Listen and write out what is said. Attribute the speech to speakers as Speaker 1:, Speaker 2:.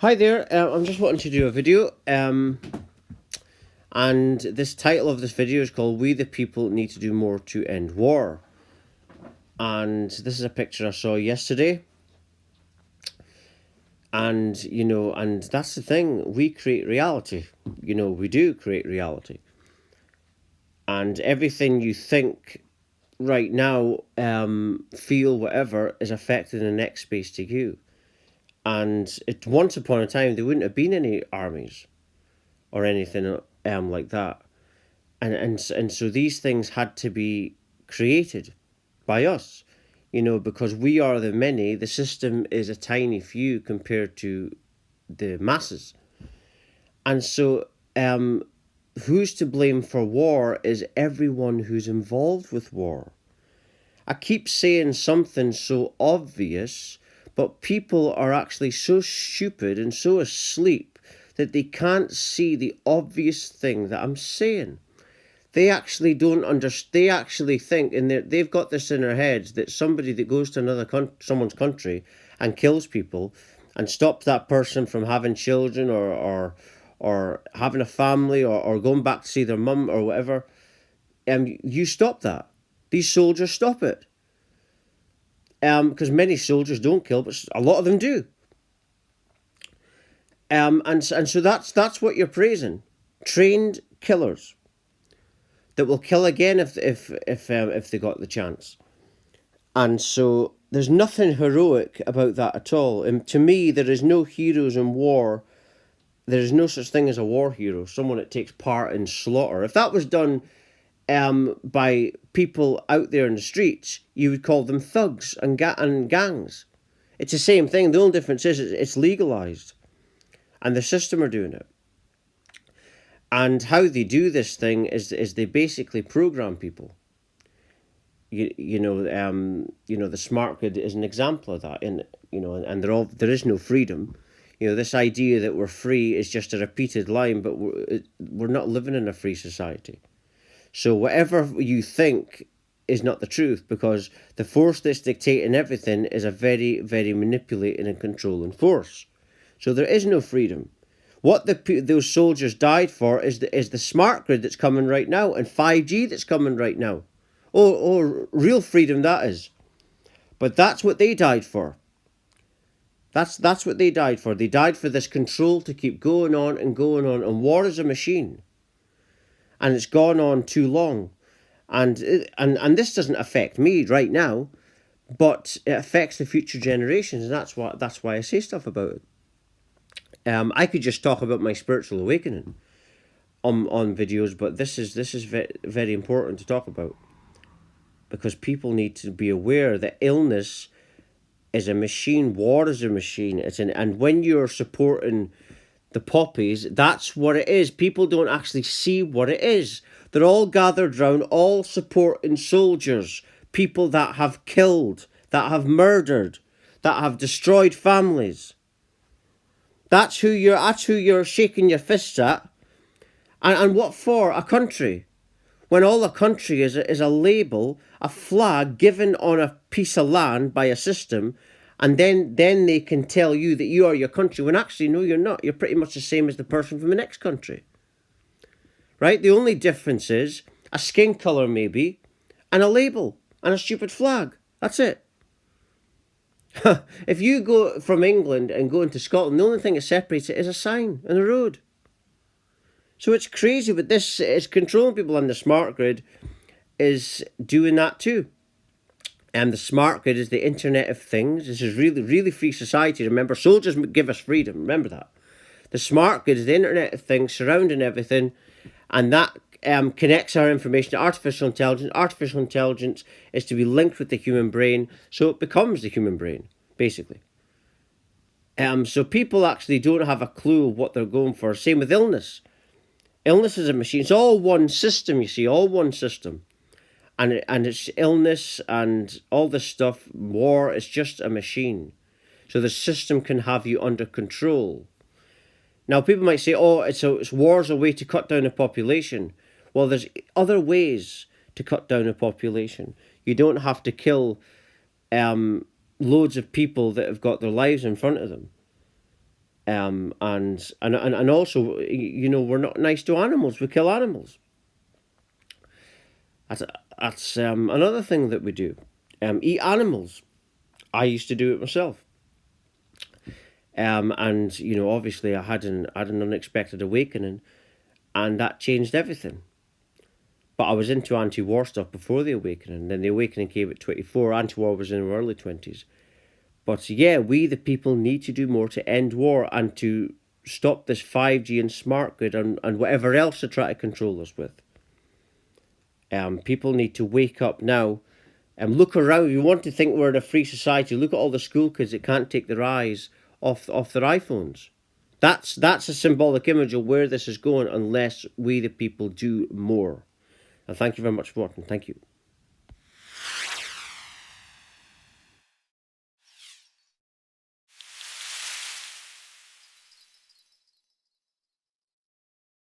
Speaker 1: Hi there, I'm just wanting to do a video, and this title of this video is called "We the People Need to Do More to End War." And this is a picture I saw yesterday. And, and that's the thing, we create reality. We do create reality. And everything you think right now, feel, whatever, is affecting the next space to you. And once upon a time, there wouldn't have been any armies or anything like that. And so these things had to be created by us, because we are the many. The system is a tiny few compared to the masses. And so who's to blame for war is everyone who's involved with war. I keep saying something so obvious, but people are actually so stupid and so asleep that they can't see the obvious thing that I'm saying. They actually don't understand. They actually think, and they've got this in their heads, that somebody that goes to someone's country and kills people and stops that person from having children or having a family or going back to see their mum or whatever, you stop that. These soldiers stop it. Because many soldiers don't kill, but a lot of them do. And so that's what you're praising. Trained killers that will kill again if they got the chance. And so there's nothing heroic about that at all. And to me, there is no heroes in war. There is no such thing as a war hero, someone that takes part in slaughter. If that was done by people out there in the streets, you would call them thugs and gangs. It's the same thing. The only difference is it's legalized, and the system are doing it. And how they do this thing is they basically program people. The smart grid is an example of that. And there is no freedom. This idea that we're free is just a repeated line, but we're not living in a free society. So whatever you think is not the truth, because the force that's dictating everything is a very, very manipulating and controlling force. So there is no freedom. What those soldiers died for is the smart grid that's coming right now, and 5G that's coming right now. Oh, real freedom that is. But that's what they died for. That's what they died for. They died for this control to keep going on and going on. And war is a machine. And it's gone on too long. And this doesn't affect me right now, but it affects the future generations. And that's why I say stuff about it. I could just talk about my spiritual awakening on videos, but this is very, very important to talk about, because people need to be aware that illness is a machine, war is a machine. And when you're supporting the poppies, that's what it is. People don't actually see what it is. They're all gathered round, all supporting soldiers, people that have killed, that have murdered, that have destroyed families. That's who you're shaking your fists at. And what for? A country. When all a country is a label, a flag given on a piece of land by a system, and then they can tell you that you are your country, when actually, no, you're not. You're pretty much the same as the person from the next country. Right? The only difference is a skin colour, maybe, and a label, and a stupid flag. That's it. If you go from England and go into Scotland, the only thing that separates it is a sign and a road. So it's crazy, but this is controlling people, and the smart grid is doing that too. And the smart grid is the Internet of Things. This is really, really free society. Remember, soldiers give us freedom. Remember that. The smart grid is the Internet of Things surrounding everything, and that connects our information to artificial intelligence. Artificial intelligence is to be linked with the human brain, so it becomes the human brain, basically. So people actually don't have a clue what they're going for. Same with illness. Illness is a machine. It's all one system, you see, all one system. And it's illness and all this stuff, war is just a machine. So the system can have you under control. Now, people might say, oh, it's war's a way to cut down the population. Well, there's other ways to cut down a population. You don't have to kill loads of people that have got their lives in front of them. And also, we're not nice to animals. We kill animals. That's that's another thing that we do. Eat animals. I used to do it myself. And obviously, I had an unexpected awakening, and that changed everything. But I was into anti-war stuff before the awakening. Then the awakening came at 24. Anti-war was in our early 20s. But yeah, we the people need to do more to end war and to stop this 5G and smart grid and whatever else they try to control us with. People need to wake up now and look around. If you want to think we're in a free society, look at all the school kids that can't take their eyes off their iPhones. That's a symbolic image of where this is going unless we the people do more. And thank you very much for watching. Thank you.